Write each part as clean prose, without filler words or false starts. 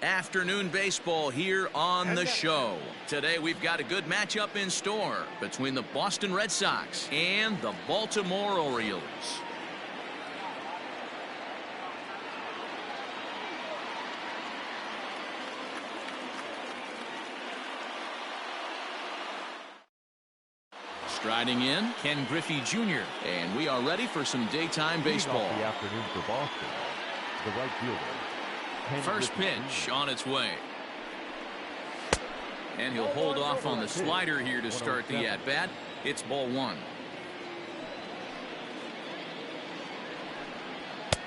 Afternoon baseball here on the show. Today we've got a good matchup in store between the Boston Red Sox and the Baltimore Orioles. Striding in, Ken Griffey Jr. And we are ready for some daytime baseball. The afternoon for Boston, the right fielder. First pitch on its way. And he'll hold off on the slider here to start the at-bat. It's ball one.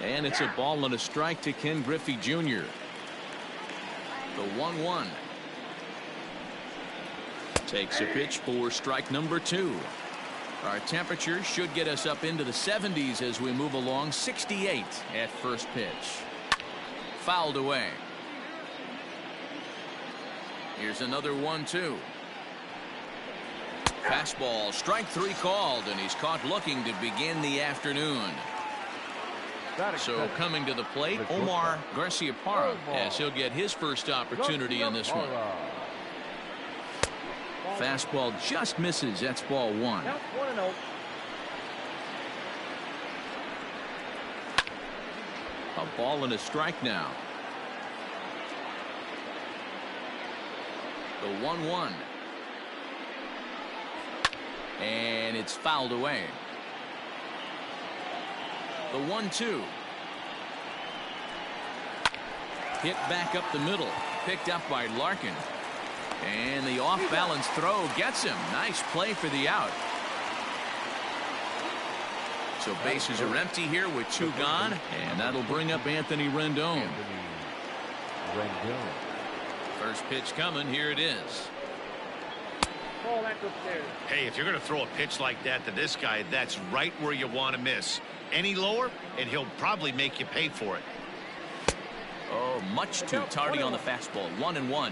And it's a ball and a strike to Ken Griffey Jr. The 1-1. Takes a pitch for strike number 2. Our temperature should get us up into the 70s as we move along. 68 at first pitch. Fouled away. Here's another 1-2. Fastball, strike 3 called, and he's caught looking to begin the afternoon. So coming to the plate, Omar Garciaparra, as he'll get his first opportunity in this one. Fastball just misses. That's ball 1. A ball and a strike now. The 1-1. And it's fouled away. The 1-2. Hit back up the middle. Picked up by Larkin. And the off-balance throw gets him. Nice play for the out. So bases are empty here with 2 gone, and that'll bring up Anthony Rendon. First pitch coming. Here it is. Hey, if you're going to throw a pitch like that to this guy, that's right where you want to miss. Any lower, and he'll probably make you pay for it. Oh, much too tardy on the fastball. 1-1.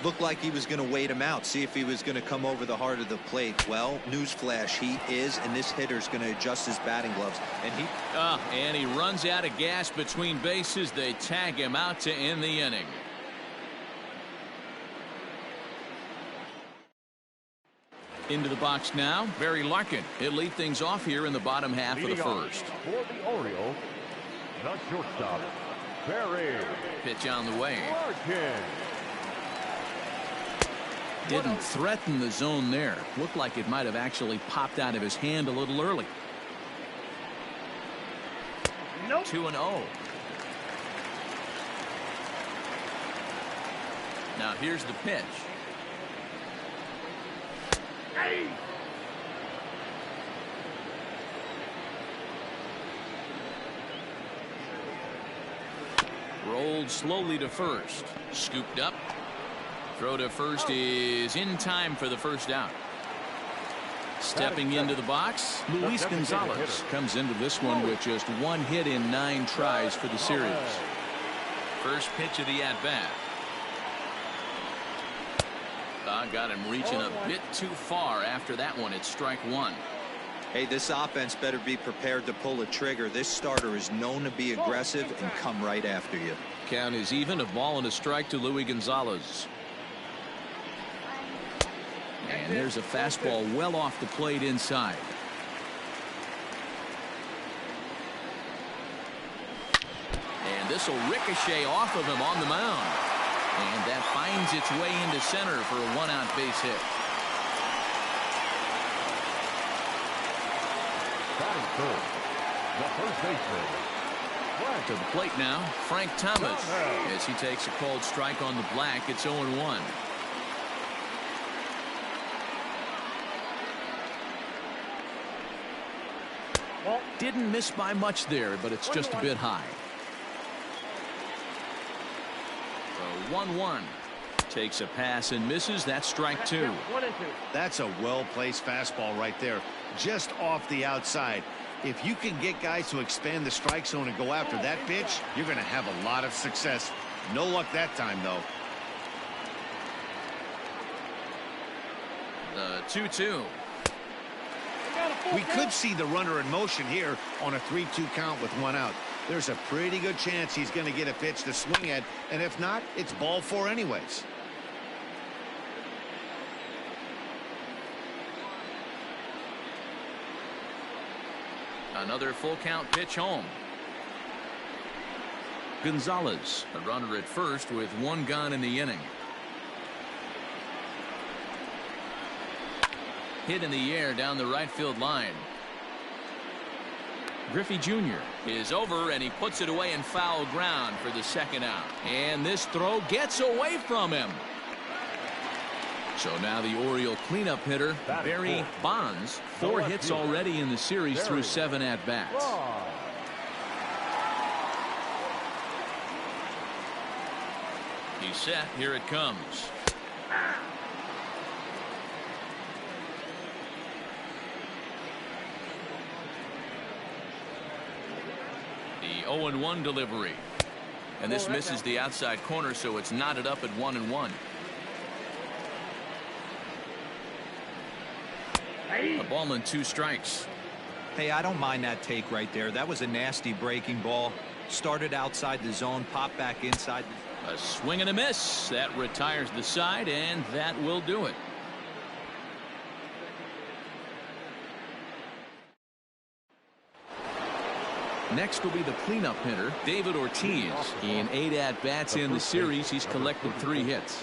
Looked like he was going to wait him out, see if he was going to come over the heart of the plate. Well, newsflash, he is, and this hitter's going to adjust his batting gloves. And he runs out of gas between bases. They tag him out to end the inning. Into the box now, Barry Larkin. He'll lead things off here in the bottom half of the first. For the Orioles, the shortstop, Barry. Pitch on the way. Larkin. Didn't threaten the zone there. Looked like it might have actually popped out of his hand a little early. 2-0. Now here's the pitch. Rolled slowly to first. Scooped up. Throw to first is in time for the first out. Stepping into the box, Luis Gonzalez comes into this one with just 1 hit in 9 tries for the series. First pitch of the at-bat. Got him reaching a bit too far after that one. It's strike 1. Hey, this offense better be prepared to pull a trigger. This starter is known to be aggressive and come right after you. Count is even. A ball and a strike to Luis Gonzalez. And there's a fastball well off the plate inside. And this will ricochet off of him on the mound. And that finds its way into center for a 1-out base hit. Batting third, the first baseman. To the plate now, Frank Thomas. As he takes a called strike on the black, it's 0-1. Didn't miss by much there, but it's just a bit high. 1-1. Takes a pass and misses. That's strike 2. That's a well-placed fastball right there, just off the outside. If you can get guys to expand the strike zone and go after that pitch, you're going to have a lot of success. No luck that time, though. The 2-2. We could see the runner in motion here on a 3-2 count with 1 out. there's a pretty good chance he's going to get a pitch to swing at, and if not, it's ball 4 anyways. Another full count pitch home. Gonzalez, a runner at first with 1 gone in the inning. Hit in the air down the right field line. Griffey Jr. is over, and he puts it away in foul ground for the 2nd out. And this throw gets away from him. So now the Oriole cleanup hitter, Barry Bonds, 4 hits already in the series through 7 at-bats. He's set. Here it comes. The 0-1 delivery. And this misses the outside corner, so it's knotted up at 1-1. A ball and 2 strikes. Hey, I don't mind that take right there. That was a nasty breaking ball. Started outside the zone, popped back inside. A swing and a miss. That retires the side, and that will do it. Next will be the cleanup hitter, David Ortiz. In 8 at-bats in the series, he's collected 3 hits.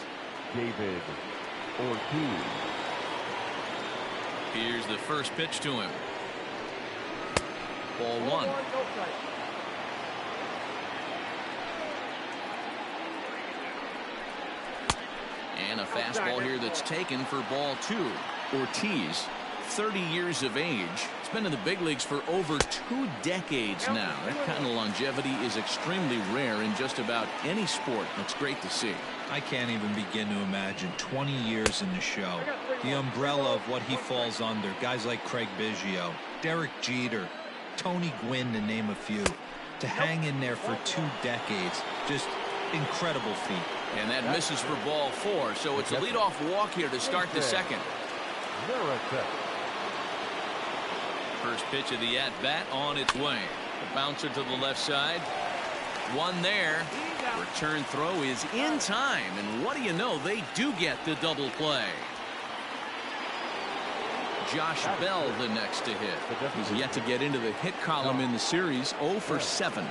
David Ortiz. Here's the first pitch to him. Ball 1. And a fastball here that's taken for ball 2. Ortiz, 30 years of age. He's been in the big leagues for over 2 decades now. That kind of longevity is extremely rare in just about any sport. That's great to see. I can't even begin to imagine 20 years in the show. The umbrella of what he falls under. Guys like Craig Biggio, Derek Jeter, Tony Gwynn, to name a few. To hang in there for 2 decades, just incredible feat. And that misses for ball 4, so it's a leadoff walk here to start the 2nd. First pitch of the at-bat on its way. The bouncer to the left side. 1 there. Return throw is in time, and what do you know, they do get the double play. Josh Bell the next to hit. He's yet to get into the hit column in the series. 0 for 7.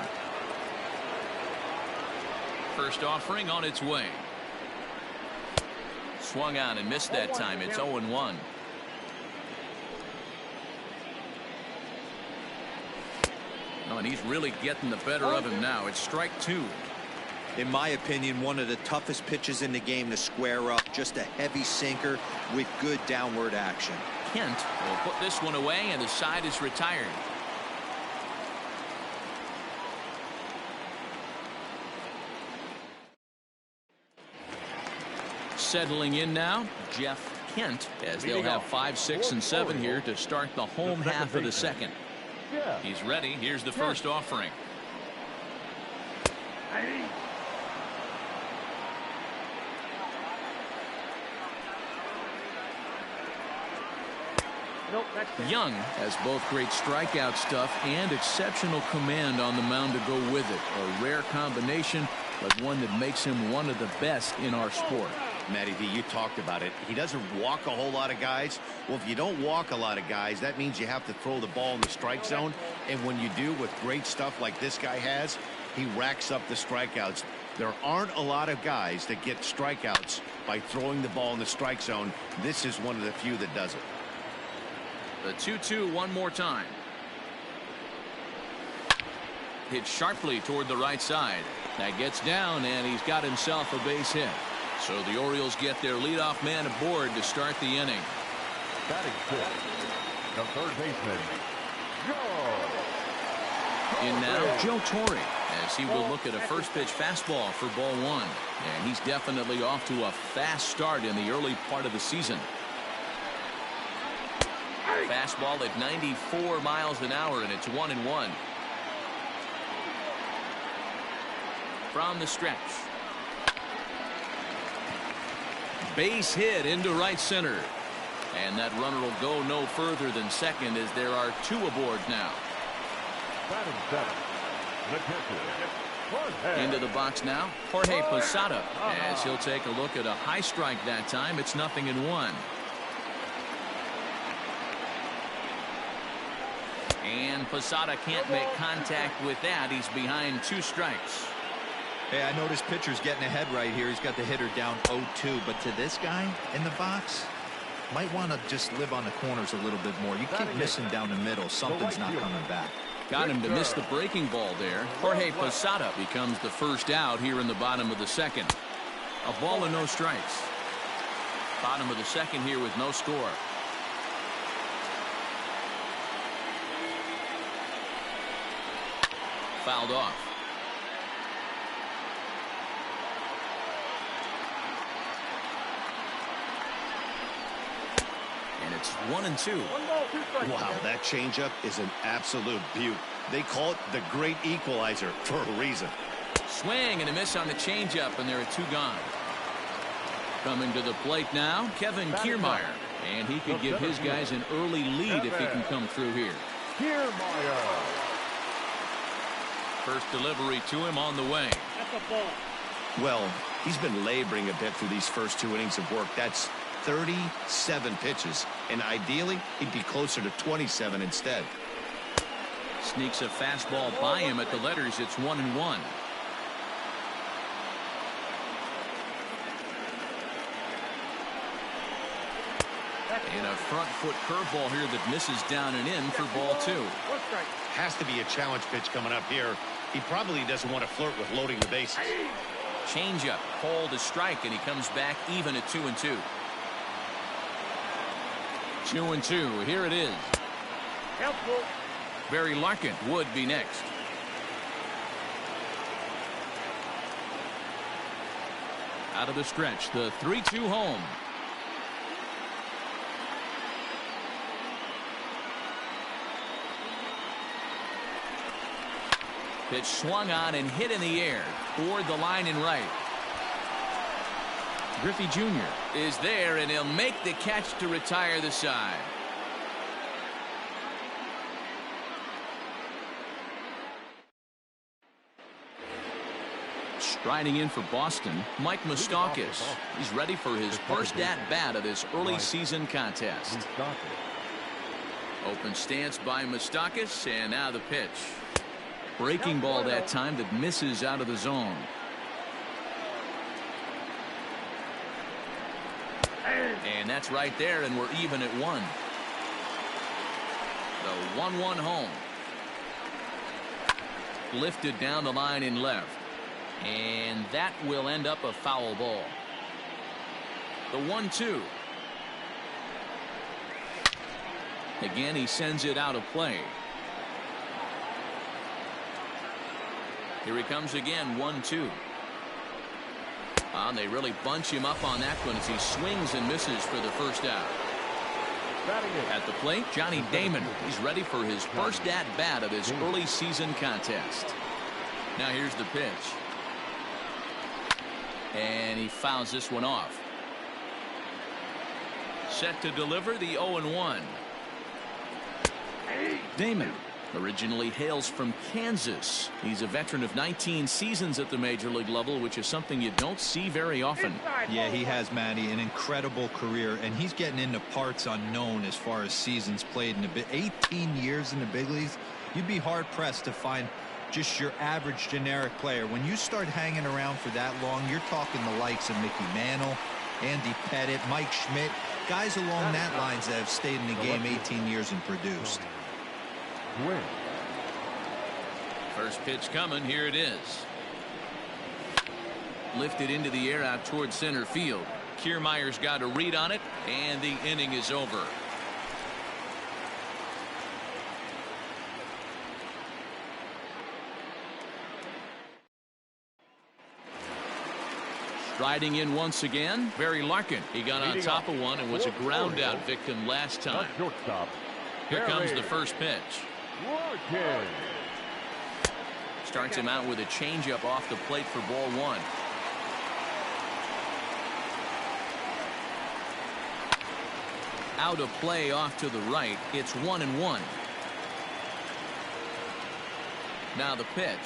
First offering on its way. Swung on and missed that time. It's 0-1. Oh, and he's really getting the better of him now. It's strike 2. In my opinion, one of the toughest pitches in the game to square up. Just a heavy sinker with good downward action. Kent will put this one away, and the side is retired. Settling in now, Jeff Kent, as they'll have 5, 6, and 7 here to start the home half of the 2nd. He's ready. Here's the first offering. Young has both great strikeout stuff and exceptional command on the mound to go with it. A rare combination, but one that makes him one of the best in our sport. Matty V, you talked about it. He doesn't walk a whole lot of guys. Well, if you don't walk a lot of guys, that means you have to throw the ball in the strike zone. And when you do, with great stuff like this guy has, he racks up the strikeouts. There aren't a lot of guys that get strikeouts by throwing the ball in the strike zone. This is one of the few that does it. The 2-2 one more time. Hit sharply toward the right side. That gets down, and he's got himself a base hit. So the Orioles get their leadoff man aboard to start the inning. Batting 5th, the third baseman, Joe. In now, Joe Torre, as he will look at a first pitch fastball for ball 1. And he's definitely off to a fast start in the early part of the season. Fastball at 94 miles an hour, and it's 1-1. From the stretch. Base hit into right center. And that runner will go no further than second, as there are 2 aboard now. Batting 7th, The catcher, Into the box now, Jorge Posada, as he'll take a look at a high strike that time. It's 0-1. And Posada can't make contact with that. He's behind 2 strikes. Hey, I noticed pitcher's getting ahead right here. He's got the hitter down 0-2, but to this guy in the box, might want to just live on the corners a little bit more. You keep missing down the middle. Something's not coming back. Got him to miss the breaking ball there. Jorge Posada becomes the first out here in the bottom of the second. A ball and no strikes. Bottom of the second here with no score. Fouled off. And it's 1-2. Wow, that changeup is an absolute beaut. They call it the great equalizer for a reason. Swing and a miss on the changeup, and there are 2 gone. Coming to the plate now, Kevin Kiermaier. And he could give his guys an early lead if he can come through here. Kiermaier. First delivery to him on the way. Well, he's been laboring a bit through these first 2 innings of work. That's 37 pitches, and ideally he'd be closer to 27 instead. Sneaks a fastball by him at the letters. It's 1-1. And a front foot curveball here that misses down and in for ball 2. Has to be a challenge pitch coming up here. He probably doesn't want to flirt with loading the bases. Changeup called a strike, and he comes back even at 2-2. 2-2. Here it is. Barry Larkin would be next. Out of the stretch, the 3-2 home. Pitch swung on and hit in the air toward the line and right. Griffey Jr. is there, and he'll make the catch to retire the side. Striding in for Boston, Mike Moustakas. He's ready for his first at-bat of this early season contest. Open stance by Moustakas, and now the pitch. Breaking ball that time that misses out of the zone. And that's right there, and we're even at 1. The 1-1 home. Lifted down the line in left. And that will end up a foul ball. The 1-2. Again, he sends it out of play. Here he comes again, 1-2. And they really bunch him up on that one as he swings and misses for the first out. At the plate, Johnny Damon. He's ready for his first at-bat of this early season contest. Now here's the pitch. And he fouls this one off. Set to deliver the 0-1. Damon originally hails from Kansas. He's a veteran of 19 seasons at the major league level, which is something you don't see very often. Yeah, he has, Matty, an incredible career, and he's getting into parts unknown as far as seasons played in the 18 years in the big leagues. You'd be hard pressed to find just your average generic player. When you start hanging around for that long, you're talking the likes of Mickey Mantle, Andy Pettit, Mike Schmidt, guys along that lines that have stayed in the game 18 years and produced. First pitch coming. Here it is. Lifted into the air out towards center field. Kiermaier's got a read on it, and the inning is over. Striding in once again, Barry Larkin. He got on top of one and was a ground out victim last time. Here comes the first pitch. Starts him out with a changeup off the plate for ball 1. Out of play off to the right. It's 1-1. Now the pitch.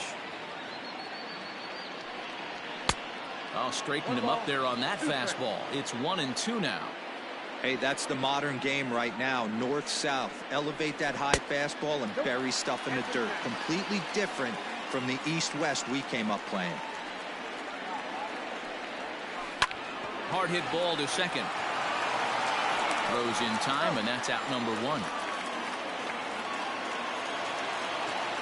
Oh, straightened him up there on that fastball. It's 1-2 now. Hey, that's the modern game right now. North-south. Elevate that high fastball and bury stuff in the dirt. Completely different from the east-west we came up playing. Hard hit ball to second. Throws in time, and that's out number 1.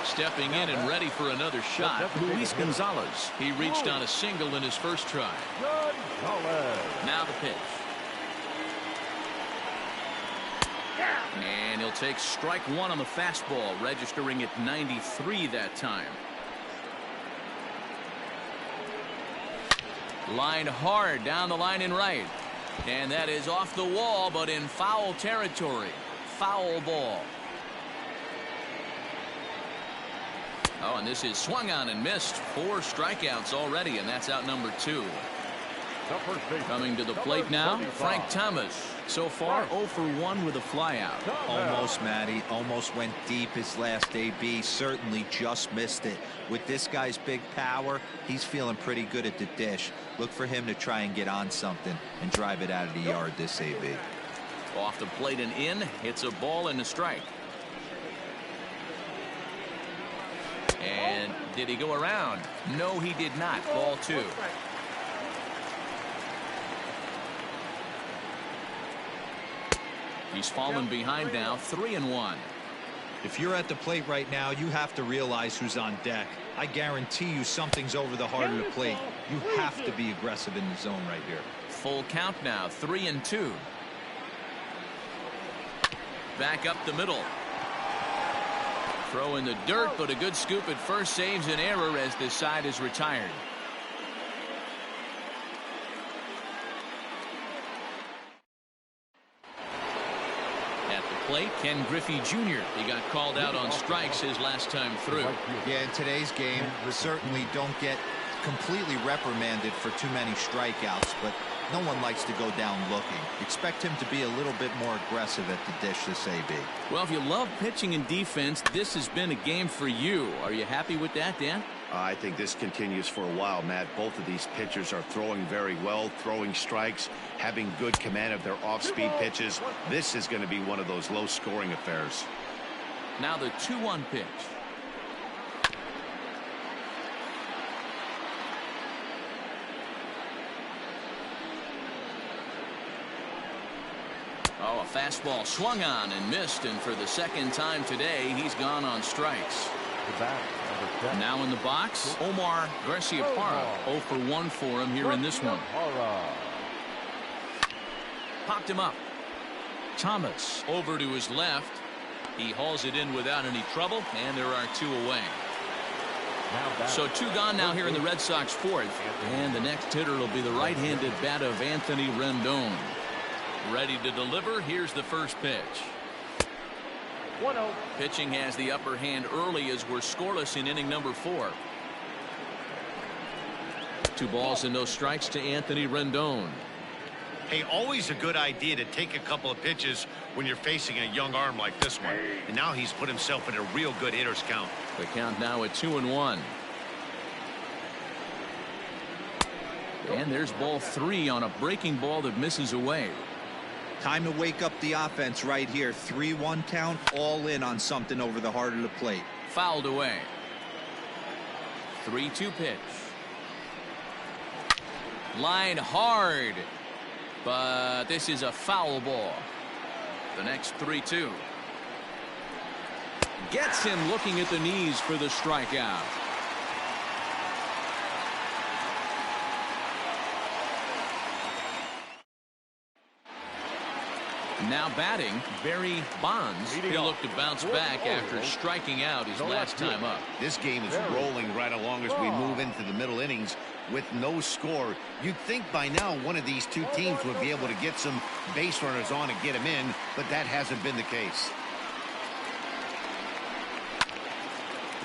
Stepping in and ready for another shot, Luis Gonzalez. He reached on a single in his first try. Now the pitch. And he'll take strike 1 on the fastball, registering at 93 that time. Line hard down the line and right. And that is off the wall, but in foul territory. Foul ball. Oh, and this is swung on and missed. 4 strikeouts already, and that's out number 2. Coming to the plate now, Frank Thomas. So far, 0 for 1 with a flyout. Almost, Matty. Almost went deep his last AB. Certainly just missed it. With this guy's big power, he's feeling pretty good at the dish. Look for him to try and get on something and drive it out of the yard this AB. Off the plate and in. Hits a ball and a strike. And did he go around? No, he did not. Ball 2. He's fallen behind now, 3-1. If you're at the plate right now, you have to realize who's on deck. I guarantee you something's over the heart of the plate. You have to be aggressive in the zone right here. Full count now, 3-2. Back up the middle. Throw in the dirt, but a good scoop at first saves an error as this side is retired. At the plate, Ken Griffey Jr. He got called out on strikes his last time through. Yeah, in today's game, certainly don't get completely reprimanded for too many strikeouts, but no one likes to go down looking. Expect him to be a little bit more aggressive at the dish this AB. Well, if you love pitching and defense, this has been a game for you. Are you happy with that, Dan? I think this continues for a while, Matt. Both of these pitchers are throwing very well, throwing strikes, having good command of their off-speed pitches. This is going to be one of those low-scoring affairs. Now the 2-1 pitch. Oh, a fastball swung on and missed, and for the second time today, he's gone on strikes. Now in the box, Omar Garciaparra. 0 for 1 for him here in this one. Popped him up. Thomas over to his left. He hauls it in without any trouble, and there are 2 away. So 2 gone now here in the Red Sox 4th. And the next hitter will be the right-handed bat of Anthony Rendon. Ready to deliver. Here's the first pitch. 1-0. Pitching has the upper hand early as we're scoreless in inning number 4. 2 balls and no strikes to Anthony Rendon. Hey, always a good idea to take a couple of pitches when you're facing a young arm like this one. And now he's put himself in a real good hitter's count. The count now at 2-1. And there's ball 3 on a breaking ball that misses away. Time to wake up the offense right here. 3-1 count, all in on something over the heart of the plate. Fouled away. 3-2 pitch. Line hard. But this is a foul ball. The next 3-2. Gets him looking at the knees for the strikeout. Now batting, Barry Bonds. He'll look to bounce back after striking out his last time up. This game is rolling right along as we move into the middle innings with no score. You'd think by now one of these 2 teams would be able to get some base runners on and get them in, but that hasn't been the case.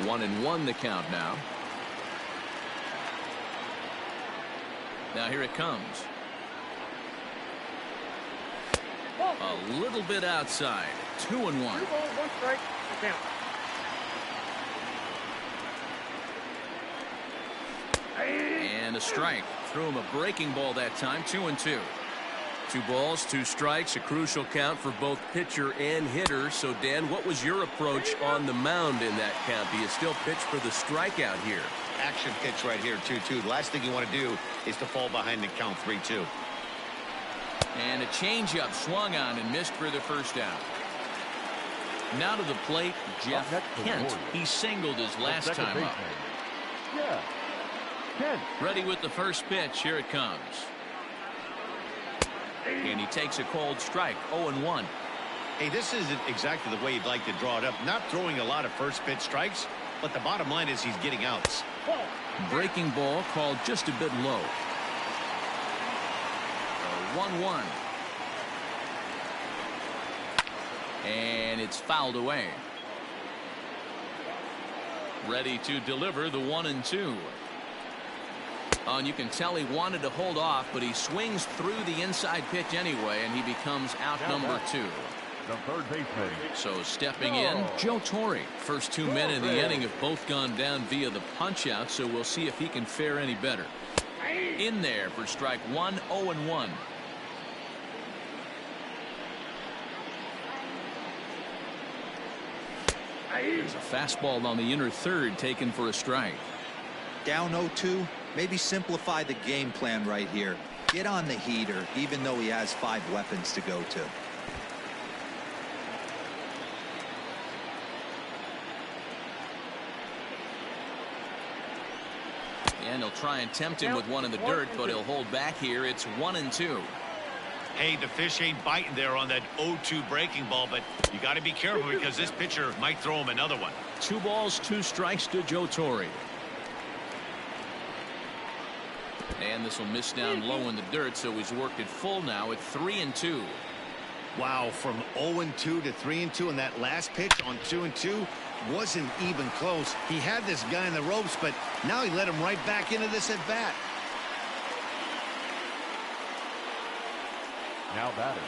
1-1 the count now. Now here it comes. A little bit outside. 2-1. 2 balls, 1 strike. Count. And a strike. Threw him a breaking ball that time. 2-2. 2 balls, 2 strikes, a crucial count for both pitcher and hitter. So, Dan, what was your approach on the mound in that count? Do you still pitch for the strikeout here? Action pitch right here, 2-2. The last thing you want to do is to fall behind the count, 3-2. And a changeup swung on and missed for the first out. Now to the plate, Jeff Kent. He singled his last time up. Yeah. Kent. Ready with the first pitch. Here it comes. And he takes a cold strike. 0-1. Hey, this isn't exactly the way you'd like to draw it up. Not throwing a lot of first pitch strikes, but the bottom line is he's getting outs. Breaking ball called just a bit low. 1-1. And it's fouled away. Ready to deliver the 1-2. And you can tell he wanted to hold off, but he swings through the inside pitch anyway, and he becomes out number 2. The third baseman. So stepping in, Joe Torre. First 2 men in the inning have both gone down via the punch-out, so we'll see if he can fare any better. In there for strike 1, 0-1. There's a fastball on the inner third taken for a strike. Down 0-2. Maybe simplify the game plan right here. Get on the heater, even though he has 5 weapons to go to. And he'll try and tempt him with one in the dirt, but he'll hold back here. It's 1-2. Hey, the fish ain't biting there on that 0-2 breaking ball, but you got to be careful because this pitcher might throw him another one. 2 balls, 2 strikes to Joe Torre. And this will miss down low in the dirt, so he's worked it full now at 3-2. Wow, from 0-2 to 3-2, and that last pitch on 2-2 wasn't even close. He had this guy in the ropes, but now he let him right back into this at bat. Now batting.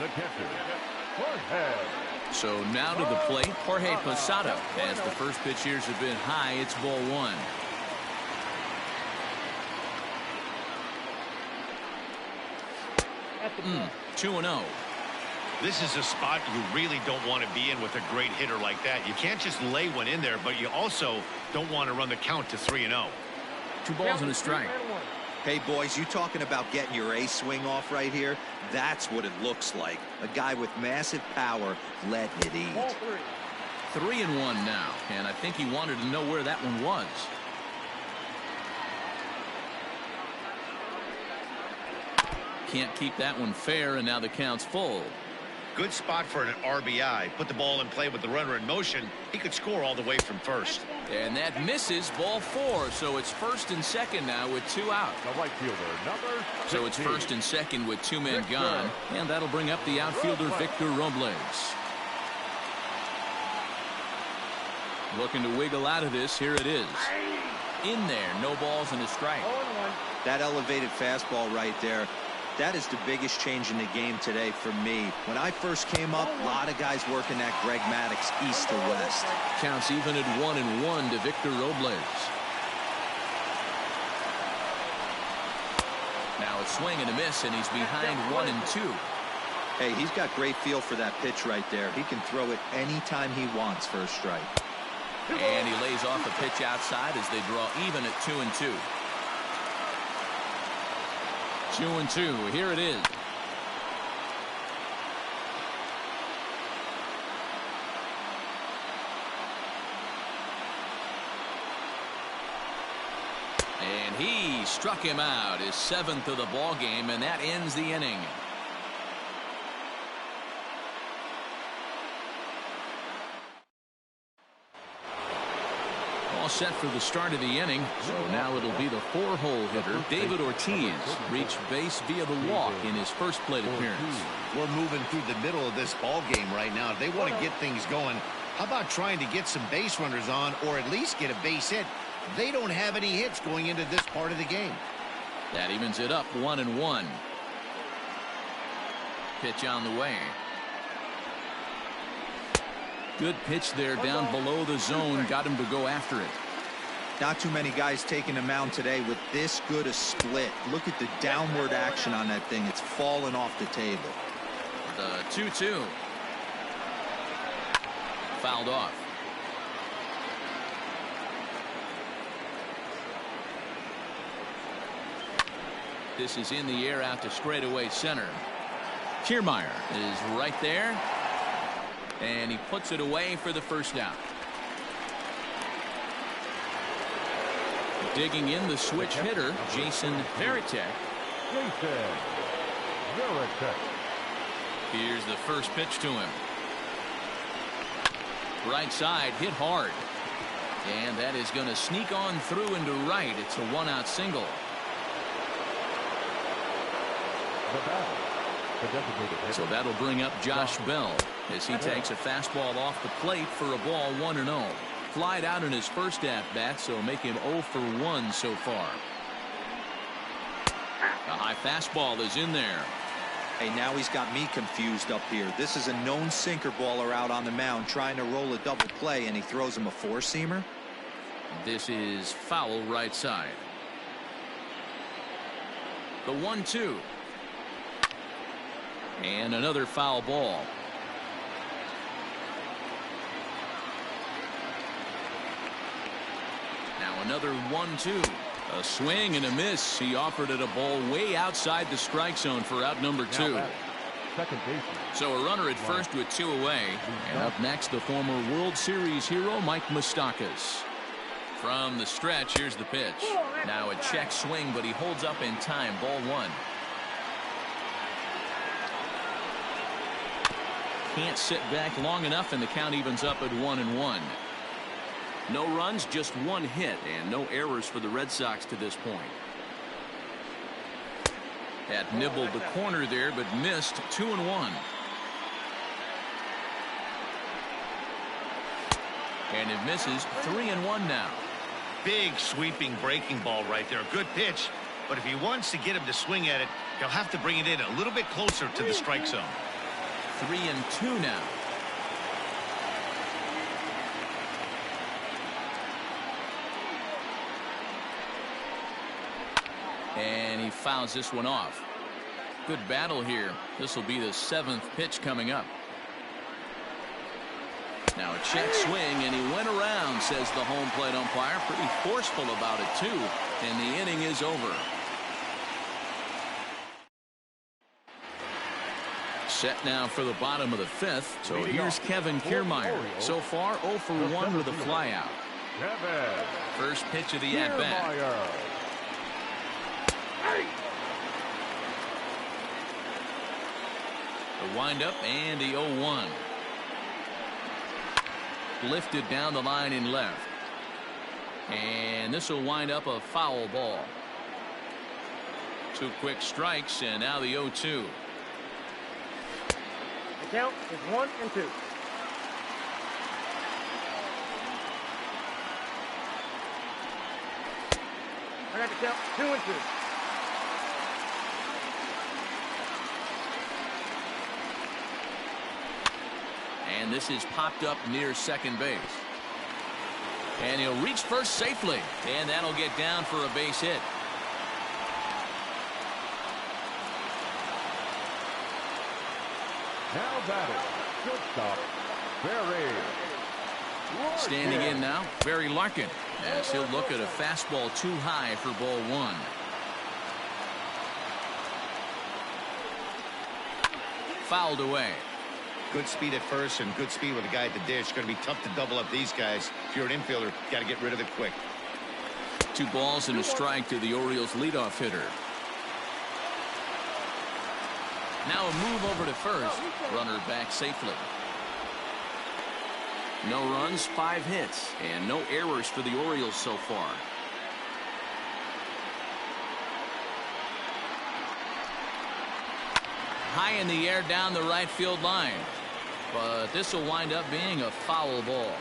The catcher. Jorge. So now to the plate, Jorge Posada. As the first pitch here's a bit high, it's ball 1. 2-0. This is a spot you really don't want to be in with a great hitter like that. You can't just lay one in there, but you also don't want to run the count to 3-0. 2 balls and a strike. Hey, boys, you talking about getting your ace swing off right here? That's what it looks like. A guy with massive power letting it eat. 3-1 now, and I think he wanted to know where that one was. Can't keep that one fair, and now the count's full. Good spot for an RBI. Put the ball in play with the runner in motion. He could score all the way from first. And that misses, ball 4. So it's first and second now with 2 out. The right fielder, number 16. So it's first and second with 2 men gone. And that'll bring up the outfielder, Victor Robles. Looking to wiggle out of this. Here it is. In there, no balls and a strike. That elevated fastball right there. That is the biggest change in the game today for me. When I first came up, a lot of guys working that Greg Maddux east to west. Counts even at 1-1 to Victor Robles. Now a swing and a miss, and he's behind 1-2. Hey, he's got great feel for that pitch right there. He can throw it anytime he wants for a strike. And he lays off the pitch outside as they draw even at 2-2. 2-2. Here it is. And he struck him out, his 7th of the ball game, and that ends the inning. Set for the start of the inning. So now it'll be the 4-hole hitter, David Ortiz, reached base via the walk in his first plate appearance. We're moving through the middle of this ball game right now. If they want to get things going, how about trying to get some base runners on, or at least get a base hit? They don't have any hits going into this part of the game. That evens it up 1-1. Pitch on the way. Good pitch there down below the zone. Got him to go after it. Not too many guys taking the mound today with this good a split. Look at the downward action on that thing. It's falling off the table. The 2-2. Fouled off. This is in the air out to straightaway center. Kiermaier is right there, and he puts it away for the first out. Digging in the switch hitter, Jason Varitek. Here's the first pitch to him. Right side hit hard, and that is going to sneak on through into right. It's a one-out single. So that'll bring up Josh Bell as he takes a fastball off the plate for a ball 1-0. Flied out in his first at-bat, so make him 0 for 1 so far. A high fastball is in there. Hey, now he's got me confused up here. This is a known sinker baller out on the mound trying to roll a double play, and he throws him a four-seamer. This is foul right side. The 1-2. And another foul ball. Now another 1-2. A swing and a miss. He offered it a ball way outside the strike zone for out number 2. So a runner at first with 2 away. And up next, the former World Series hero, Mike Moustakas. From the stretch, here's the pitch. Now a check swing, but he holds up in time. Ball 1. Can't sit back long enough, and the count evens up at 1-1. No runs, just 1 hit, and no errors for the Red Sox to this point. That nibbled the corner there, but missed. 2-1. And it misses. 3-1 now. Big sweeping breaking ball right there. Good pitch, but if he wants to get him to swing at it, he'll have to bring it in a little bit closer to the strike zone. 3-2 now. And he fouls this one off. Good battle here. This will be the 7th pitch coming up. Now a check swing, and he went around, says the home plate umpire. Pretty forceful about it, too. And the inning is over. Set now for the bottom of the 5th. So here's Kevin Kiermaier. So far 0 for 1 with a flyout. First pitch of the at-bat. The windup and the 0-1. Lifted down the line in left. And this will wind up a foul ball. 2 quick strikes, and now the 0-2. The count is 1-2. I got the count 2-2. And this is popped up near second base. And he'll reach first safely. And that'll get down for a base hit. Now batting, shortstop, Barry. Standing in now, Barry Larkin, as he'll look at a fastball too high for ball 1. Fouled away. Good speed at first and good speed with a guy at the dish. It's going to be tough to double up these guys. If you're an infielder, got to get rid of it quick. 2 balls and a strike to the Orioles leadoff hitter. Now a move over to first. Runner back safely. No runs, 5 hits, and no errors for the Orioles so far. High in the air down the right field line. But this will wind up being a foul ball.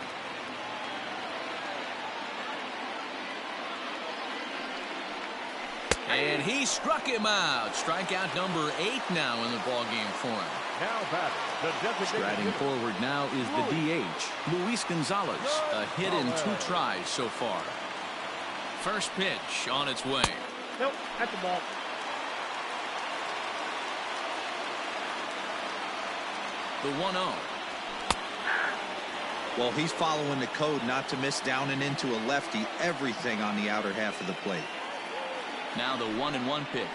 And he struck him out. Strikeout number 8 now in the ballgame for him. Now batting, the designated Striding hitter. forward now is the DH, Luis Gonzalez. A hit in 2 tries so far. First pitch on its way. Nope, that's the ball. The 1-0. Well, he's following the code not to miss down and into a lefty, everything on the outer half of the plate. Now the 1-1 pitch.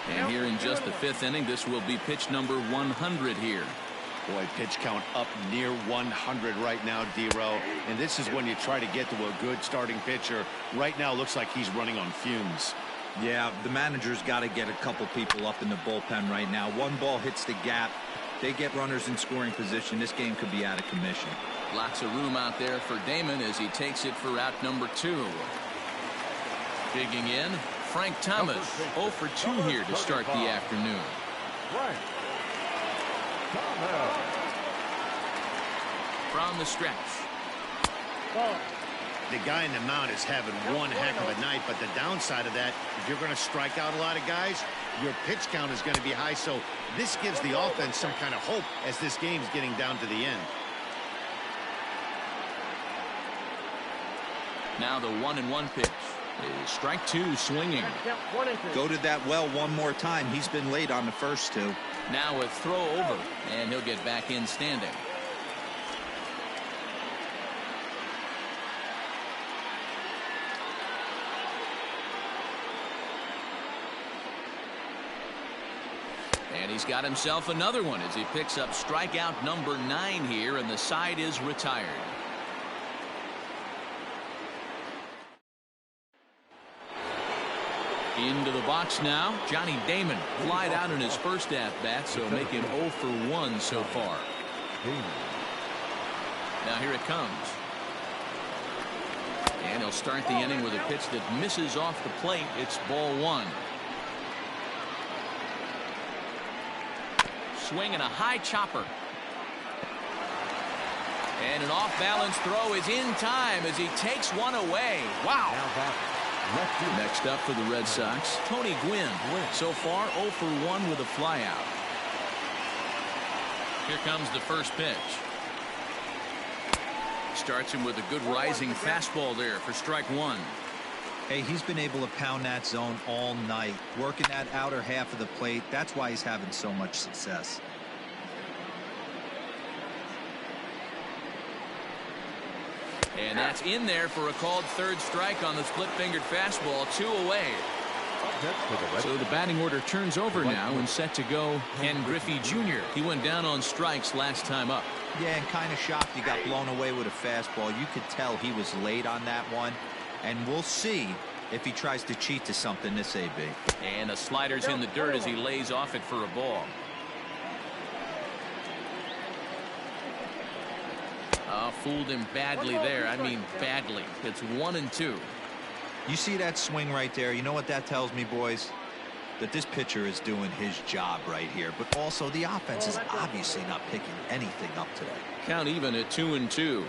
And here in just the 5th inning, this will be pitch number 100 here. Boy, pitch count up near 100 right now, D-Row. And this is when you try to get to a good starting pitcher. Right now, looks like he's running on fumes. Yeah, the manager's got to get a couple people up in the bullpen right now. One ball hits the gap. They get runners in scoring position. This game could be out of commission. Lots of room out there for Damon as he takes it for out number 2. Digging in, Frank Thomas, 0 for 2 here to start the afternoon. Frank Thomas. From the stretch. Ball. The guy in the mound is having one heck of a night, but the downside of that, if you're going to strike out a lot of guys, your pitch count is going to be high. So this gives the offense some kind of hope as this game's getting down to the end. Now the 1-1 pitch is strike 2 swinging. Count 1 and 2. Go to that well one more time. He's been late on the first 2. Now a throw over, and he'll get back in standing. And he's got himself another one as he picks up strikeout number 9 here, and the side is retired. Into the box now, Johnny Damon flied out in his first at-bat, so making 0 for 1 so far. Now here it comes. And he'll start the inning with a pitch that misses off the plate. It's ball 1. Swing and a high chopper. And an off-balance throw is in time as he takes one away. Wow. Next up for the Red Sox, Tony Gwynn. So far 0 for 1 with a flyout. Here comes the first pitch. Starts him with a good rising fastball there for strike 1. Hey, he's been able to pound that zone all night, working that outer half of the plate. That's why he's having so much success. And that's in there for a called third strike on the split-fingered fastball. 2 away. So the batting order turns over now and set to go Ken Griffey Jr. He went down on strikes last time up. Yeah, and kind of shocked he got blown away with a fastball. You could tell he was late on that one. And we'll see if he tries to cheat to something this AB. And the slider's in the dirt as he lays off it for a ball. Fooled him badly there. I mean badly. It's 1-2. You see that swing right there? You know what that tells me, boys? That this pitcher is doing his job right here. But also the offense is obviously not picking anything up today. Count even at 2-2.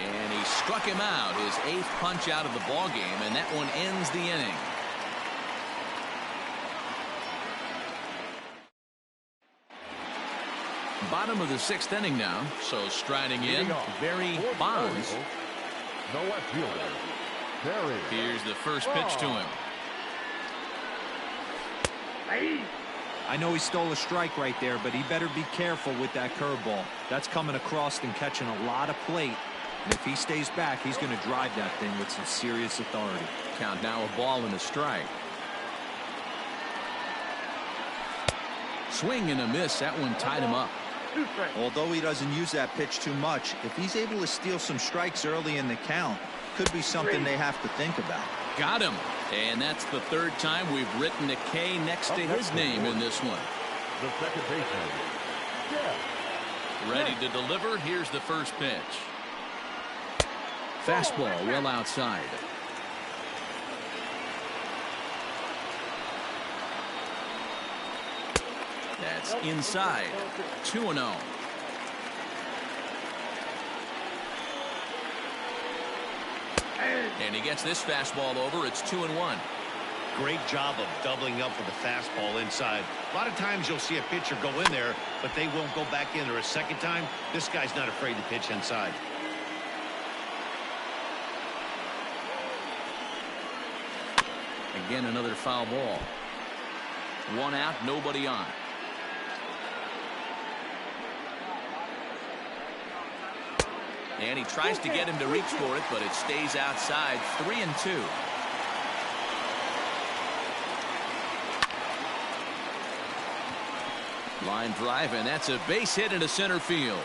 And he struck him out, his 8th punch out of the ball game, and that one ends the inning. Bottom of the 6th inning now, so striding in, Barry Bonds. The left fielder, Barry. Here's the first pitch to him. I know he stole a strike right there, but he better be careful with that curveball. That's coming across and catching a lot of plate. And if he stays back, he's going to drive that thing with some serious authority. Count now a ball and a strike. Swing and a miss. That one tied him up. Although he doesn't use that pitch too much, if he's able to steal some strikes early in the count, could be something they have to think about. Got him. And that's the 3rd time we've written a K next to his name in this one. The second baseman. Yeah. Ready to deliver. Here's the first pitch. Fastball well outside. That's inside. 2-0. And he gets this fastball over. It's 2-1. Great job of doubling up with the fastball inside. A lot of times you'll see a pitcher go in there, but they won't go back in there a second time. This guy's not afraid to pitch inside. Again, another foul ball. One out, nobody on. And he tries to get him to reach for it, but it stays outside. 3-2. Line drive, and that's a base hit into center field.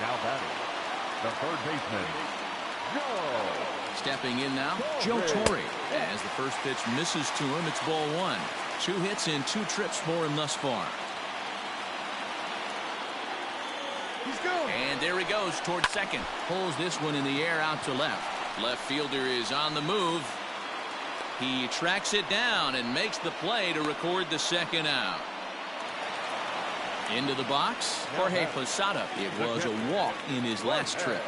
Now batting, the third baseman, Joe. Stepping in now, Joe Torre. As the first pitch misses to him, it's ball one. 2 hits in 2 trips for him thus far. And there he goes towards second. Pulls this one in the air out to left. Left fielder is on the move. He tracks it down and makes the play to record the second out. Into the box, Jorge Posada. It was a walk in his last trip.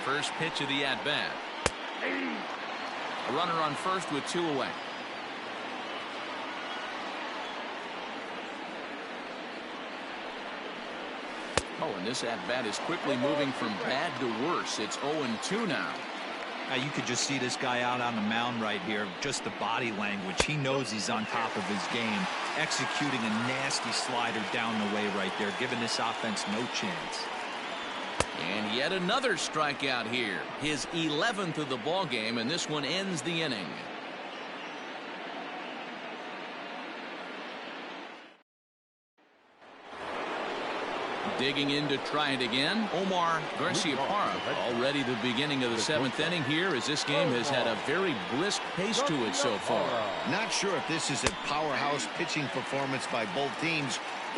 First pitch of the at-bat. A runner on first with 2 away. Oh, and this at-bat is quickly moving from bad to worse. It's 0-2 now. You could just see this guy out on the mound right here. Just the body language. He knows he's on top of his game. Executing a nasty slider down the way right there, giving this offense no chance. And yet another strikeout here. His 11th of the ball game, and this one ends the inning. Digging in to try it again, Omar Garciaparra. Already the beginning of the 7th inning here, as this game has had a very brisk pace to it so far. Not sure if this is a powerhouse pitching performance by both teams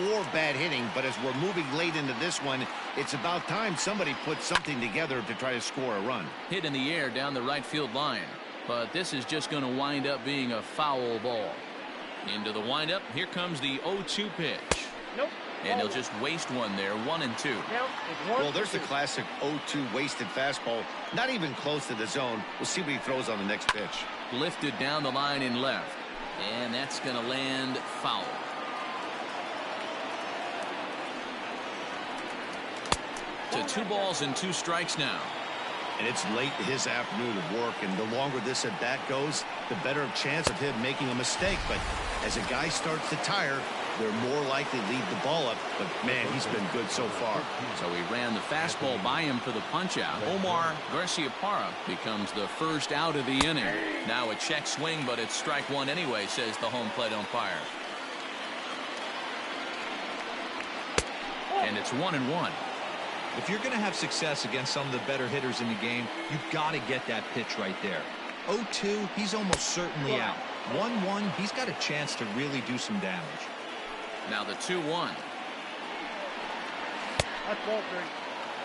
or bad hitting, but as we're moving late into this one, it's about time somebody put something together to try to score a run. Hit in the air down the right field line, but this is just going to wind up being a foul ball. Into the windup, here comes the 0-2 pitch. Nope. And he'll just waste one there, 1-2. Well, there's the classic 0-2 wasted fastball. Not even close to the zone. We'll see what he throws on the next pitch. Lifted down the line in left. And that's going to land foul. To 2 balls and 2 strikes now. And it's late his afternoon of work, and the longer this at bat goes, the better chance of him making a mistake. But as a guy starts to tire, they're more likely to leave the ball up. But man, he's been good so far. So he ran the fastball by him for the punch out. Omar Garciaparra becomes the first out of the inning. Now a check swing, but it's strike one anyway, says the home plate umpire. And it's 1-1. If you're going to have success against some of the better hitters in the game, you've got to get that pitch right there. 0-2, he's almost certainly out. 1-1, he's got a chance to really do some damage. Now the 2-1. That's ball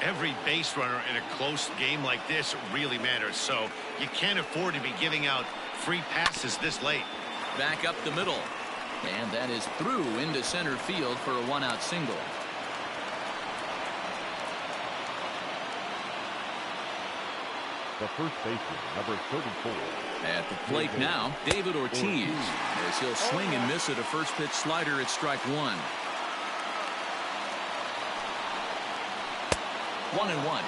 3. Every base runner in a close game like this really matters, so you can't afford to be giving out free passes this late. Back up the middle. And that is through into center field for a 1-out single. The first baseman, number 34. At the plate now, David Ortiz. As he'll swing and miss at a first pitch slider at strike 1. 1-1.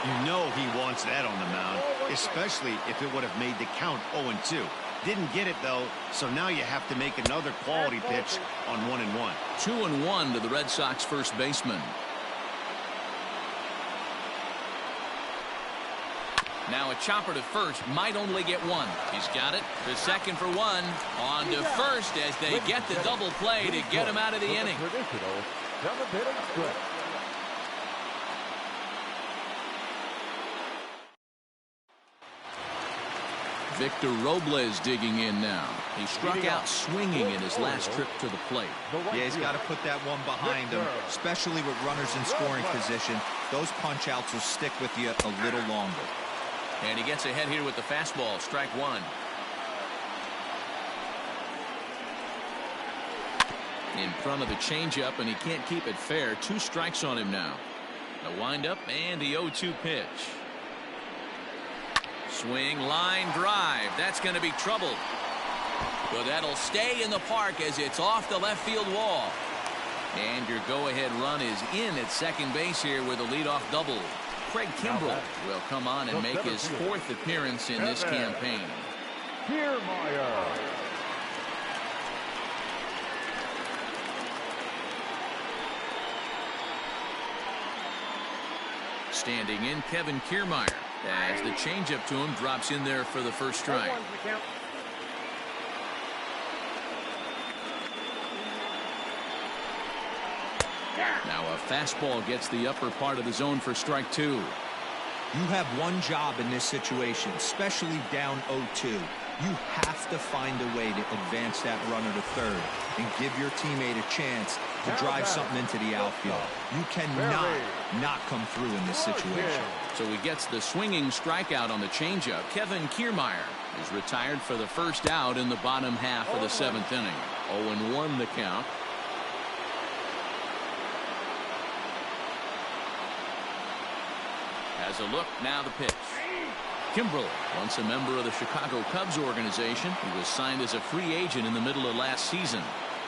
You know he wants that on the mound, especially if it would have made the count 0-2. Didn't get it, though, so now you have to make another quality pitch on 1-1. 2-1 to the Red Sox first baseman. Now a chopper to first, might only get 1. He's got it. The second for 1. On to first as they get the double play to get him out of the inning. Traditional 7th-inning stretch. Victor Robles digging in now. He struck out swinging in his last trip to the plate. Yeah, he's got to put that one behind him, especially with runners in scoring position. Those punch-outs will stick with you a little longer. And he gets ahead here with the fastball, strike 1. In front of the changeup, and he can't keep it fair. 2 strikes on him now. The windup and the 0-2 pitch. Swing, line drive. That's going to be trouble. Well, that'll stay in the park as it's off the left field wall. And your go-ahead run is in at second base here with a leadoff double. Craig Kimbrell will come on and make his 4th appearance in this campaign. Kiermaier. Standing in, Kevin Kiermaier, as the changeup to him drops in there for the first strike. Now a fastball gets the upper part of the zone for strike 2. You have one job in this situation, especially down 0-2. You have to find a way to advance that runner to third and give your teammate a chance to drive something into the outfield. You cannot not come through in this situation. So he gets the swinging strikeout on the changeup. Kevin Kiermaier is retired for the first out in the bottom half of the 7th inning. 0-1 the count. Has a look, now the pitch. Kimbrell, once a member of the Chicago Cubs organization, he was signed as a free agent in the middle of last season.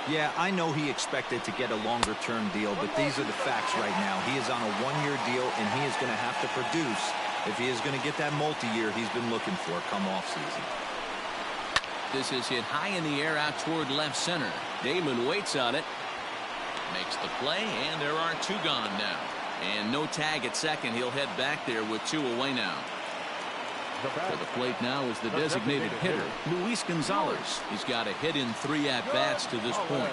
Yeah, I know he expected to get a longer-term deal, but these are the facts right now. He is on a one-year deal, and he is going to have to produce if he is going to get that multi-year he's been looking for come off-season. This is hit high in the air out toward left center. Damon waits on it. Makes the play, and there are 2 gone now. And no tag at second. He'll head back there with 2 away now. To the plate now is the designated hitter, Luis Gonzalez. He's got a hit in 3 at-bats to this point.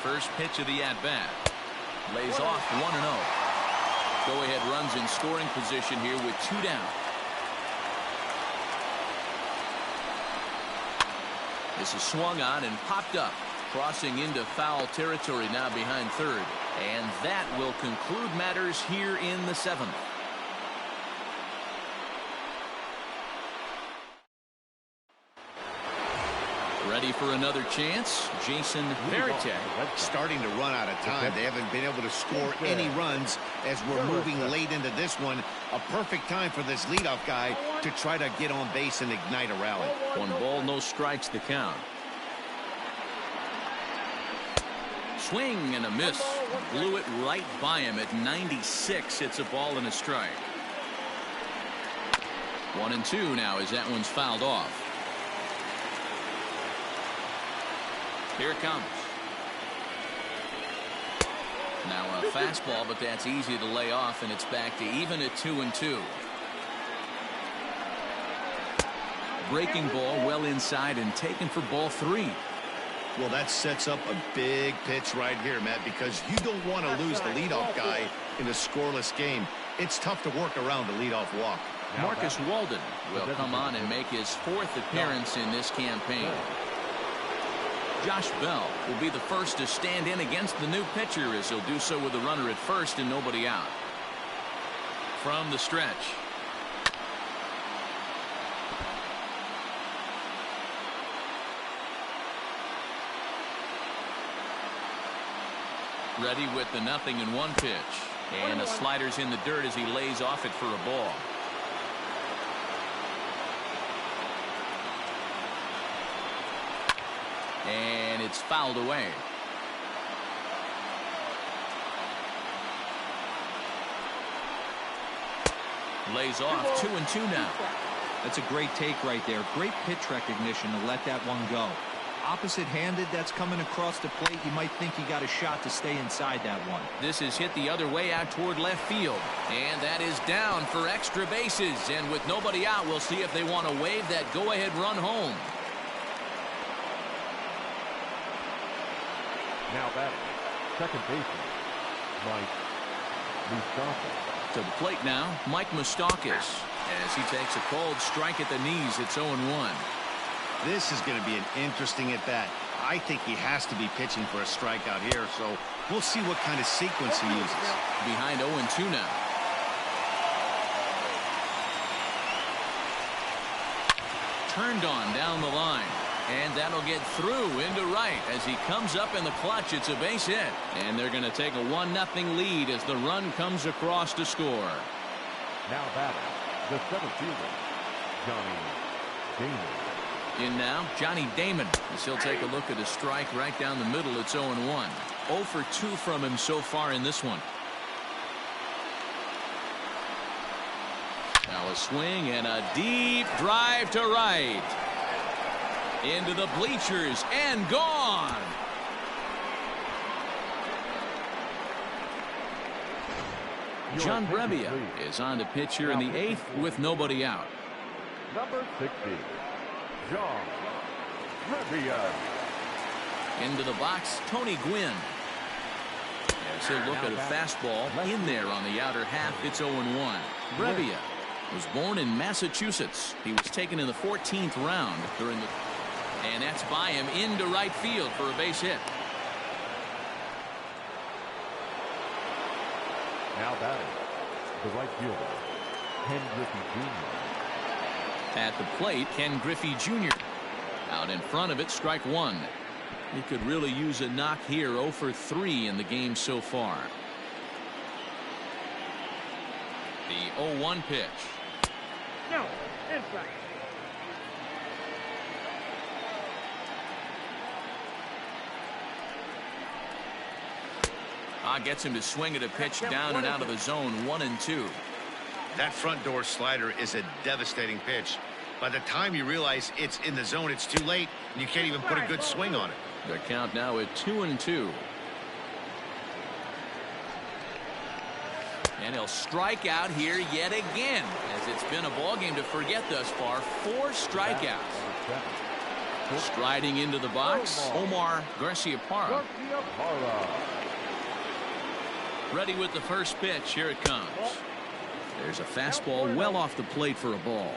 First pitch of the at-bat. Lays off 1-0. Go-ahead runs in scoring position here with 2 down. This is swung on and popped up. Crossing into foul territory now behind third. And that will conclude matters here in the 7th. Ready for another chance? Jason Varitek. Starting to run out of time. They haven't been able to score any runs as we're moving late into this one. A perfect time for this leadoff guy to try to get on base and ignite a rally. 1 ball, no strikes the count. Swing and a miss. Blew it right by him at 96. It's a ball and a strike. 1-2 now as that one's fouled off. Here it comes. Now a fastball, but that's easy to lay off, and it's back to even at 2-2. Breaking ball well inside and taken for ball 3. Well, that sets up a big pitch right here, Matt, because you don't want to lose the leadoff guy in a scoreless game. It's tough to work around the leadoff walk. Marcus Walden will come on and make his 4th appearance in this campaign. Josh Bell will be the first to stand in against the new pitcher, as he'll do so with a runner at first and nobody out. From the stretch. Ready with the 0-1 pitch. And the slider's in the dirt as he lays off it for a ball. And it's fouled away. Lays off 2-2 now. That's a great take right there. Great pitch recognition to let that one go. Opposite-handed, that's coming across the plate. You might think he got a shot to stay inside that one. This is hit the other way out toward left field. And that is down for extra bases. And with nobody out, we'll see if they want to wave that go-ahead run home. Now batting, second baseman, Mike Moustakas. To the plate now, Mike Moustakas. As he takes a cold strike at the knees, it's 0-1. This is going to be an interesting at-bat. I think he has to be pitching for a strikeout here, so we'll see what kind of sequence he uses. Behind 0-2 now. Turned on down the line. And that'll get through into right as he comes up in the clutch. It's a base hit. And they're going to take a 1-0 lead as the run comes across to score. Now batting, the 7th fielder, Johnny Damon. In now, Johnny Damon, as he'll take a look at a strike right down the middle. It's 0-1. 0 for 2 from him so far in this one. Now a swing and a deep drive to right. Into the bleachers and gone. John Brebbia is on to pitch here in the 8th with nobody out. Number 60, John Brebbia. Into the box, Tony Gwynn. As he'll look at a fastball in there on the outer half. It's 0-1. Brebbia was born in Massachusetts. He was taken in the 14th round during the... And that's by him into right field for a base hit. Now batting, the right fielder, Ken Griffey Jr. At the plate, Ken Griffey Jr. Out in front of it, strike one. He could really use a knock here. 0 for 3 in the game so far. The 0-1 pitch. No, inside. Gets him to swing at a pitch down and out of the zone. 1-2. That front door slider is a devastating pitch. By the time you realize it's in the zone, it's too late, and you can't even put a good swing on it. The count now at 2-2. And he'll strike out here yet again, as it's been a ball game to forget thus far. 4 strikeouts. Striding into the box, Omar Garciaparra. Ready with the first pitch. Here it comes. There's a fastball well off the plate for a ball.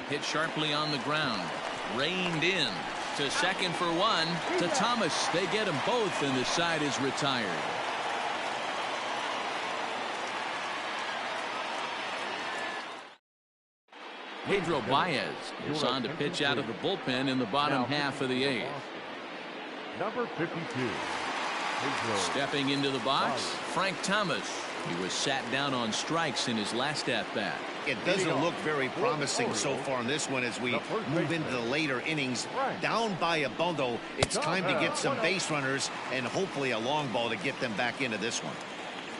Hit sharply on the ground. Reined in to second for 1. To Thomas. They get them both, and the side is retired. Pedro Baez is on to pitch out of the bullpen in the bottom half of the 8th. Number 52. Stepping into the box, Frank Thomas. He was sat down on strikes in his last at-bat. It doesn't look very promising so far in this one as we move into the later innings. Down by a bundle, it's time to get some base runners and hopefully a long ball to get them back into this one.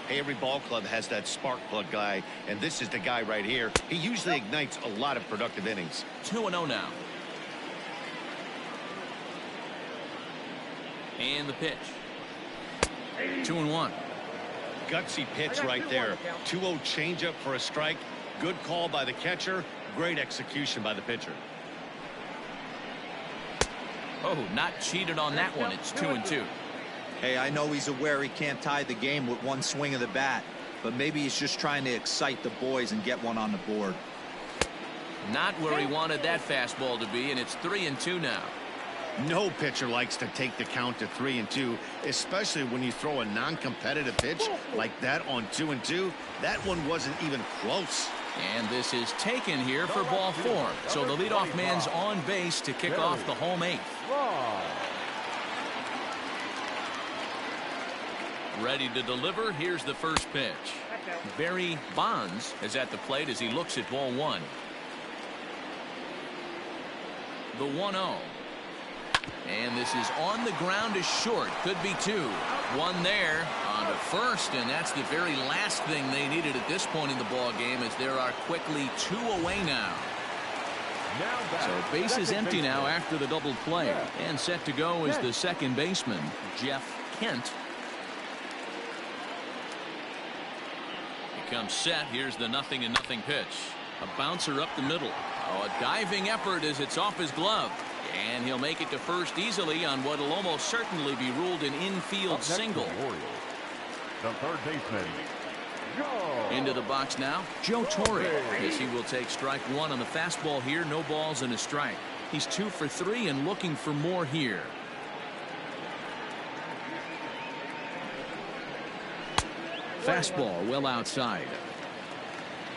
Every ball club has that spark plug guy, and this is the guy right here. He usually ignites a lot of productive innings. 2-0 now. And the pitch. 2-1. Gutsy pitch right there. 2-0 changeup for a strike. Good call by the catcher. Great execution by the pitcher. Oh, not cheated on that one. It's 2-2. Hey, I know he's aware he can't tie the game with one swing of the bat, but maybe he's just trying to excite the boys and get one on the board. Not where he wanted that fastball to be, and it's 3-2 now. No pitcher likes to take the count to 3-2, especially when you throw a non-competitive pitch like that on 2-2. That one wasn't even close. And this is taken here for ball 4. So the leadoff man's on base to kick off the home 8th. Ready to deliver. Here's the first pitch. Barry Bonds is at the plate as he looks at ball 1. The 1-0. And this is on the ground to short. Could be 2. 1 there on to first, and that's the very last thing they needed at this point in the ball game, as there are quickly 2 away now. So base is empty now after the double play, and set to go is the second baseman, Jeff Kent. He comes set. Here's the 0-0 pitch. A bouncer up the middle. Oh, a diving effort as it's off his glove. And he'll make it to first easily on what will almost certainly be ruled an infield single. The third baseman, Joe. Into the box now, Joe Torre, as he will take strike 1 on the fastball here. No balls and a strike. He's 2 for 3 and looking for more here. Fastball well outside.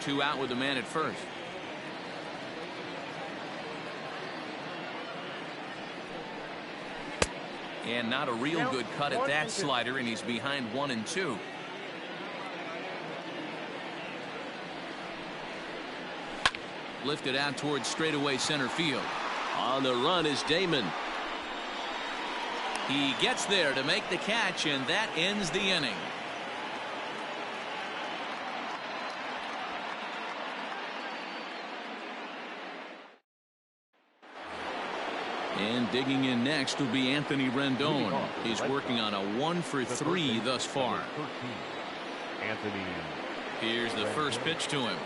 2 out with the man at first. And not a real good cut at that slider, and he's behind 1-2. Lifted out towards straightaway center field. On the run is Damon. He gets there to make the catch, and that ends the inning. And digging in next will be Anthony Rendon. He's working on a 1-for-3 thus far. Anthony. Here's the first pitch to him.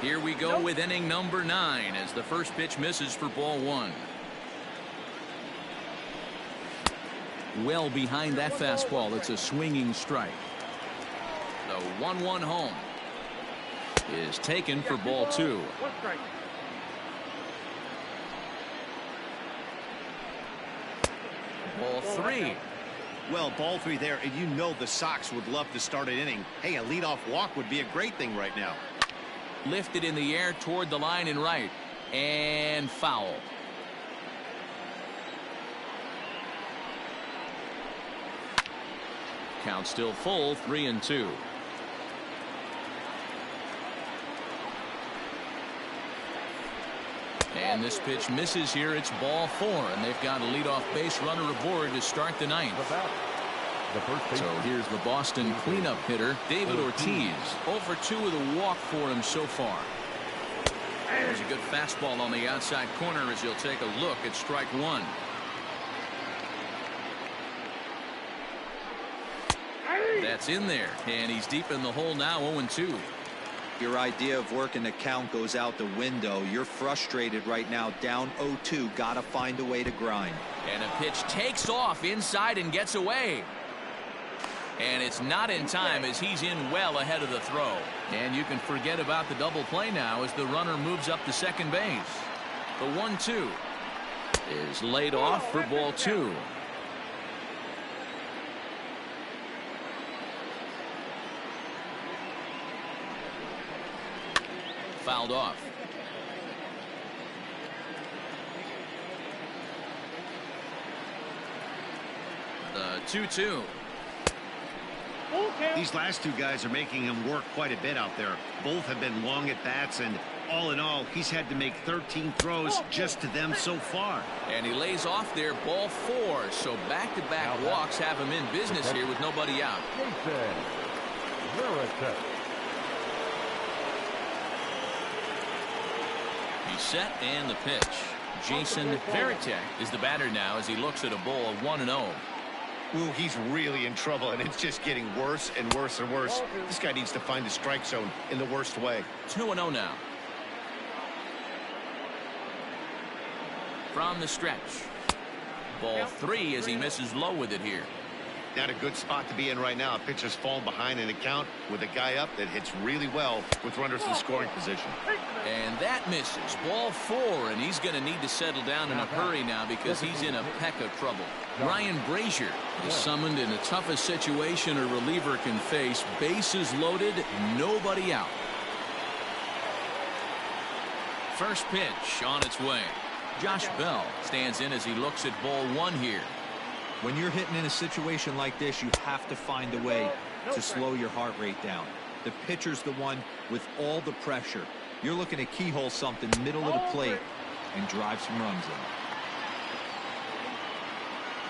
Here we go with inning number 9 as the first pitch misses for ball 1. Well behind that fastball. It's a swinging strike. The 1-1 home is taken for ball 2. Ball 3. Well, ball 3 there, and you know the Sox would love to start an inning. Hey, a leadoff walk would be a great thing right now. Lifted in the air toward the line and right, and foul. Count still full, 3-2. And this pitch misses here. It's ball 4, and they've got a leadoff base runner aboard to start the 9th. So here's the Boston cleanup hitter, David Ortiz. 0 for 2 with a walk for him so far. There's a good fastball on the outside corner as he'll take a look at strike 1. That's in there, and he's deep in the hole now, 0-2. Your idea of working the count goes out the window. You're frustrated right now, down 0-2. Gotta find a way to grind. And a pitch takes off inside and gets away. And it's not in time as he's in well ahead of the throw. And you can forget about the double play now as the runner moves up to second base. The 1-2 is laid off for ball 2. Fouled off. The 2-2. These last two guys are making him work quite a bit out there. Both have been long at bats, and all in all, he's had to make 13 throws just to them so far. And he lays off there, ball 4. So back-to-back walks have him in business here with nobody out. He's set, and the pitch. Jason Varitek is the batter now as he looks at a ball of 1-0. Ooh, he's really in trouble, and it's just getting worse and worse and worse. This guy needs to find the strike zone in the worst way. 2-0 now. From the stretch. Ball 3 as he misses low with it here. Not a good spot to be in right now. A pitcher's fallen behind in the count with a guy up that hits really well with runners in scoring position. And that misses. Ball 4, and he's going to need to settle down in a hurry now because he's in a peck of trouble. Ryan Brazier is summoned in the toughest situation a reliever can face. Bases loaded, nobody out. First pitch on its way. Josh Bell stands in as he looks at ball 1 here. When you're hitting in a situation like this, you have to find a way to slow your heart rate down. The pitcher's the one with all the pressure. You're looking to keyhole something middle of the plate and drive some runs in.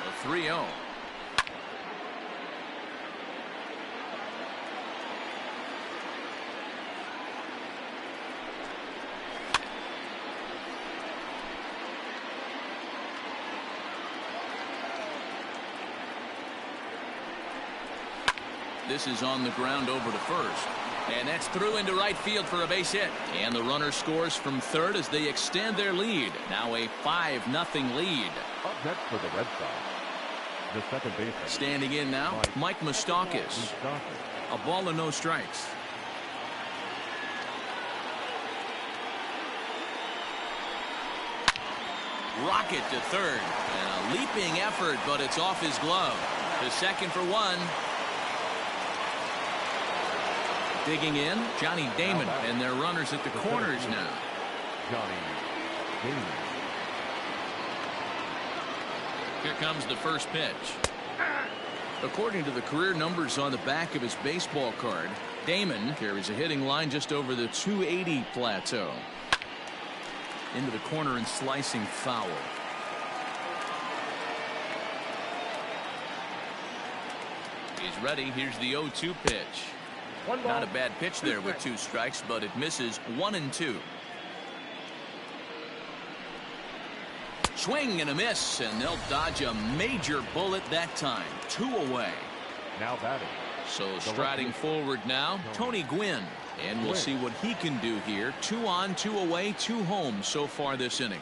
A 3-0. This is on the ground over to first. And that's through into right field for a base hit. And the runner scores from third as they extend their lead. Now a 5-0 lead. Up next for the Red Sox, the second baseman. Standing in now, Mike Moustakas. A ball and no strikes. Rocket to third. And a leaping effort, but it's off his glove. To second for 1. Digging in, Johnny Damon, and their runners at the corners now. Johnny Damon. Here comes the first pitch. According to the career numbers on the back of his baseball card, Damon carries a hitting line just over the 280 plateau. Into the corner and slicing foul. He's ready. Here's the 0-2 pitch. Not a bad pitch there with 2 strikes, but it misses 1-2. Swing and a miss, and they'll dodge a major bullet that time. 2 away. Now batting. So striding forward now, Tony Gwynn. And we'll see what he can do here. 2 on, 2 away, 2 home so far this inning.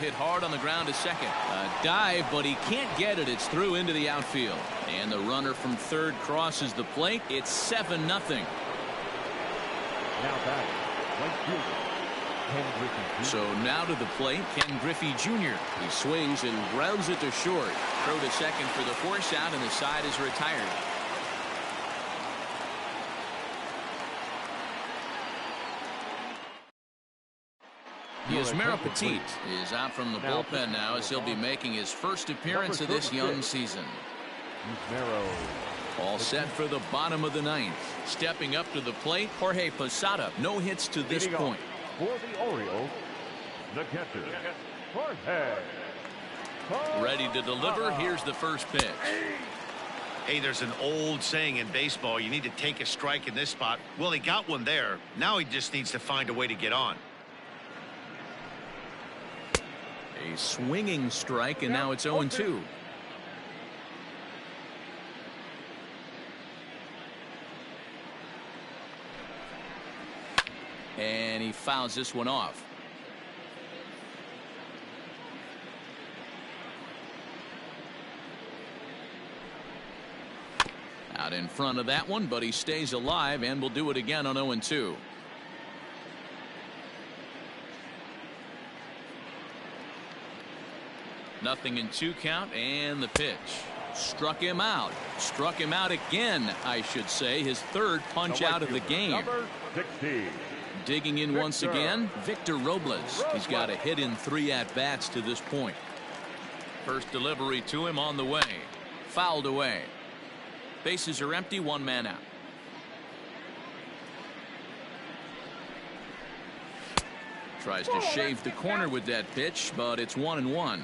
Hit hard on the ground to second. A dive, but he can't get it. It's through into the outfield. And the runner from third crosses the plate. It's 7-0. Now batting. Right fielder, Ken Griffey Jr. So now to the plate, Ken Griffey Jr. He swings and grounds it to short. Throw to second for the force out, and the side is retired. Remember37's is out from the bullpen now as he'll be making his first appearance of this young season. All set for the bottom of the 9th. Stepping up to the plate, Jorge Posada. No hits to this point. For the Orioles, the catcher, Jorge. Ready to deliver. Here's the first pitch. Hey, there's an old saying in baseball, you need to take a strike in this spot. Well, he got one there. Now he just needs to find a way to get on. A swinging strike, and now it's 0-2. And he fouls this one off. Out in front of that one, but he stays alive and will do it again on 0-2. Nothing in 2 count, and the pitch. Struck him out. Struck him out again, I should say. His 3rd punch out of the game. Number 16. Digging in once again, Victor Robles. He's got a hit in 3 at-bats to this point. First delivery to him on the way. Fouled away. Bases are empty, 1 man out. Tries to shave the corner with that pitch, but it's 1-1.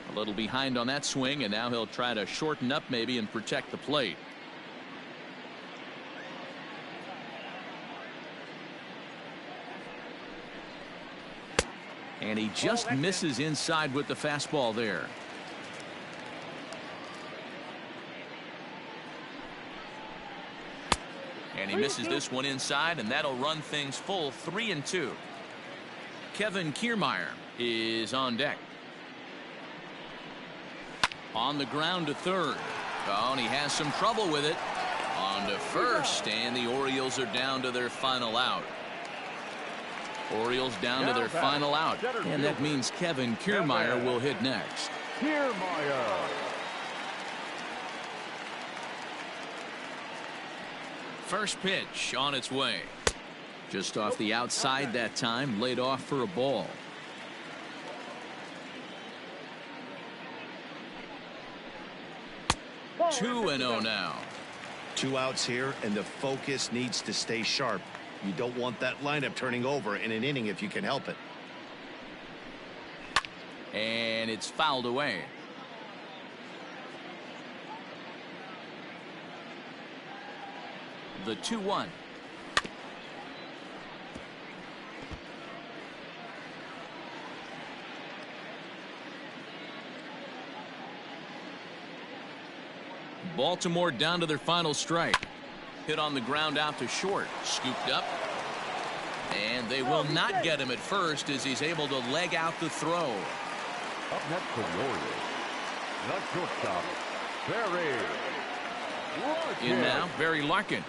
A little behind on that swing, and now he'll try to shorten up maybe and protect the plate. And he just misses inside with the fastball there. And he misses this one inside, and that'll run things full 3-2. Kevin Kiermaier is on deck. On the ground to third. Oh, and he has some trouble with it. On to first, and the Orioles are down to their final out. Orioles down to their final out, and that means Kevin Kiermaier will hit next. Kiermaier. First pitch on its way. Just off the outside that time, laid off for a ball. Ball 2-0 now. 2 outs here, and the focus needs to stay sharp. You don't want that lineup turning over in an inning if you can help it. And it's fouled away. The 2-1. Baltimore down to their final strike. Hit on the ground out to short. Scooped up. And they will not get him at first as he's able to leg out the throw. Up next for the Orioles, the shortstop, Barry Larkin. In now, Barry Larkin.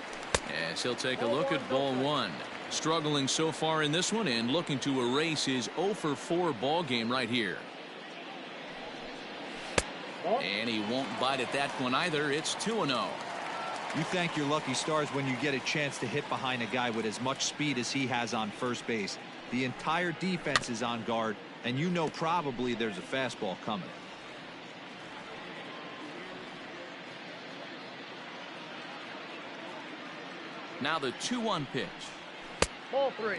As he'll take a look at ball 1. Struggling so far in this one and looking to erase his 0-for-4 ball game right here. And he won't bite at that one either. It's 2-0. You thank your lucky stars when you get a chance to hit behind a guy with as much speed as he has on first base. The entire defense is on guard, and you know probably there's a fastball coming. Now the 2-1 pitch. Ball 3.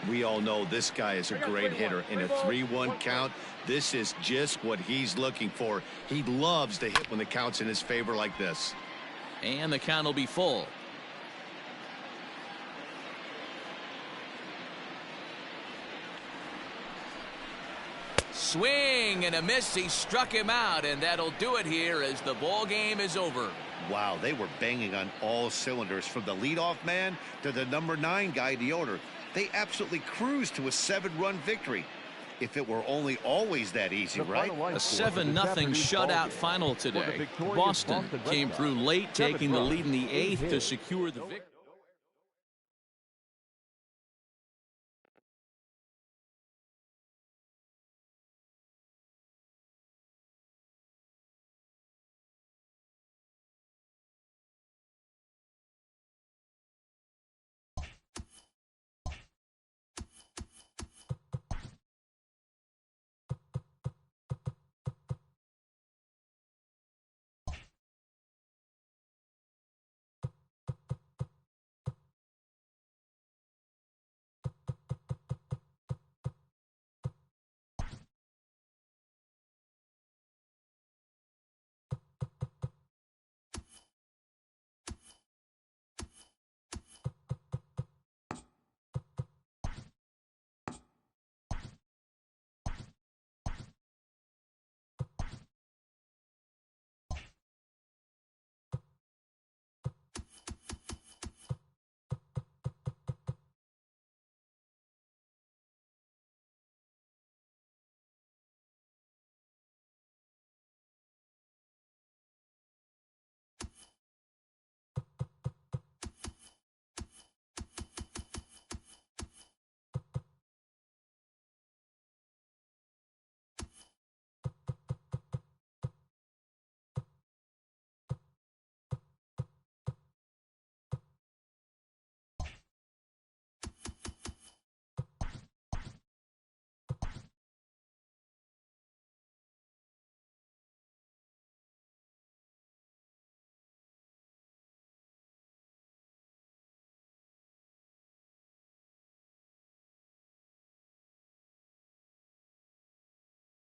We all know this guy is a great hitter. In a 3-1 count, this is just what he's looking for. He loves to hit when the count's in his favor like this. And the count will be full. Swing and a miss. He struck him out, and that'll do it here as the ball game is over. Wow, they were banging on all cylinders, from the leadoff man to the number 9 guy in the order. They absolutely cruised to a 7-run victory. If it were only always that easy, right? A 7-0 shutout final today. Boston came through late, taking the lead in the 8th to secure the victory.